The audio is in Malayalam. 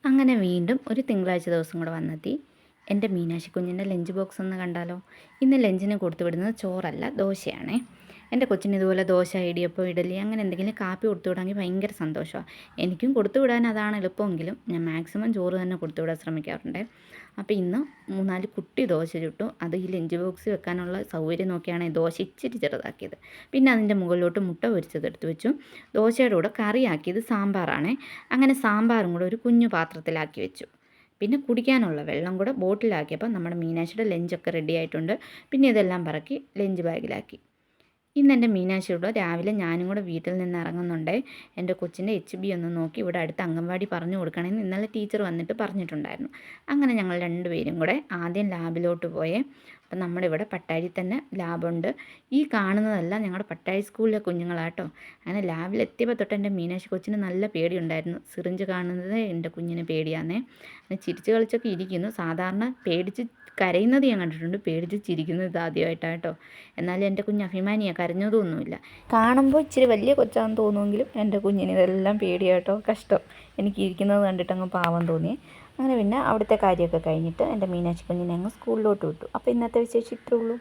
അങ്ങനെ വീണ്ടും ഒരു തിങ്കളാഴ്ച ദിവസം കൂടെ വന്നെത്തി. എൻ്റെ മീനാക്ഷി കുഞ്ഞിൻ്റെ ലഞ്ച് ബോക്സ് ഒന്ന് കണ്ടാലോ. ഇന്ന് ലഞ്ചിന് കൊടുത്തു വിടുന്നത് ചോറല്ല, ദോശയാണേ. എൻ്റെ കൊച്ചിന് ഇതുപോലെ ദോശ, ഇടിയപ്പം, ഇഡലി അങ്ങനെ എന്തെങ്കിലും കാപ്പി കൊടുത്തു വിടാമെങ്കിൽ ഭയങ്കര സന്തോഷമാണ്. എനിക്കും കൊടുത്തു വിടാൻ അതാണ് എളുപ്പമെങ്കിലും ഞാൻ മാക്സിമം ചോറ് തന്നെ കൊടുത്തു വിടാൻ ശ്രമിക്കാറുണ്ട്. അപ്പോൾ ഇന്ന് 3-4 കുട്ടി ദോശ ചുട്ടു. അത് ഈ ലഞ്ച് ബോക്സിൽ വെക്കാനുള്ള സൗകര്യം നോക്കിയാണ് ദോശ ഇച്ചിരി ചെറുതാക്കിയത്. പിന്നെ അതിൻ്റെ മുകളിലോട്ട് മുട്ട പൊരിച്ചതെടുത്ത് വെച്ചു. ദോശയുടെ കൂടെ കറിയാക്കിയത് സാമ്പാറാണേ. അങ്ങനെ സാമ്പാറും കൂടെ ഒരു കുഞ്ഞു പാത്രത്തിലാക്കി വെച്ചു. പിന്നെ കുടിക്കാനുള്ള വെള്ളം കൂടെ ബോട്ടിലാക്കിയപ്പോൾ നമ്മുടെ മീനാക്ഷിയുടെ ലഞ്ചൊക്കെ റെഡി ആയിട്ടുണ്ട്. പിന്നെ ഇതെല്ലാം പറക്കി ലഞ്ച് ബാഗിലാക്കി. ഇന്ന് എൻ്റെ മീനാക്ഷിയോട് രാവിലെ ഞാനും കൂടെ വീട്ടിൽ നിന്ന് ഇറങ്ങുന്നുണ്ട്. എൻ്റെ കൊച്ചിൻ്റെ HB ഒന്ന് നോക്കി ഇവിടെ അടുത്ത് അംഗൻവാടി പറഞ്ഞു കൊടുക്കണമെന്ന് ഇന്നലെ ടീച്ചർ വന്നിട്ട് പറഞ്ഞിട്ടുണ്ടായിരുന്നു. അങ്ങനെ ഞങ്ങൾ രണ്ടുപേരും കൂടെ ആദ്യം ലാബിലോട്ട് പോയേ. അപ്പം നമ്മുടെ ഇവിടെ പട്ടാഴി തന്നെ ലാബുണ്ട്. ഈ കാണുന്നതെല്ലാം ഞങ്ങളുടെ പട്ടാഴി സ്കൂളിലെ കുഞ്ഞുങ്ങളാട്ടോ. അങ്ങനെ ലാബിലെത്തിയപ്പോൾ തൊട്ട് എൻ്റെ മീനാക്ഷി കൊച്ചിന് നല്ല പേടിയുണ്ടായിരുന്നു. സിറിഞ്ച് കാണുന്നത് എൻ്റെ കുഞ്ഞിന് പേടിയാന്നേ. അങ്ങനെ ചിരിച്ച് കളിച്ചൊക്കെ ഇരിക്കുന്നു. സാധാരണ പേടിച്ച് കരയുന്നത് ഞാൻ കണ്ടിട്ടുണ്ട്, പേടിച്ച് ചിരിക്കുന്നത് ഇതാദ്യമായിട്ടാണ് കേട്ടോ. എന്നാലും എൻ്റെ കുഞ്ഞ് അഭിമാനിയാണ്, കരഞ്ഞതൊന്നുമില്ല. കാണുമ്പോൾ ഇച്ചിരി വലിയ കൊച്ചാണെന്ന് തോന്നുമെങ്കിലും എൻ്റെ കുഞ്ഞിന് ഇതെല്ലാം പേടിയാട്ടോ. കഷ്ടം, എനിക്ക് ഇരിക്കുന്നത് കണ്ടിട്ട് അങ്ങ് പാവം തോന്നി. അങ്ങനെ പിന്നെ അവിടുത്തെ കാര്യമൊക്കെ കഴിഞ്ഞിട്ട് എൻ്റെ മീനാക്ഷി കുഞ്ഞിനെ അങ്ങ് സ്കൂളിലോട്ട് വിട്ടു. അപ്പോൾ ഇന്നത്തെ വിശേഷം ഇത്രേ ഉള്ളൂ.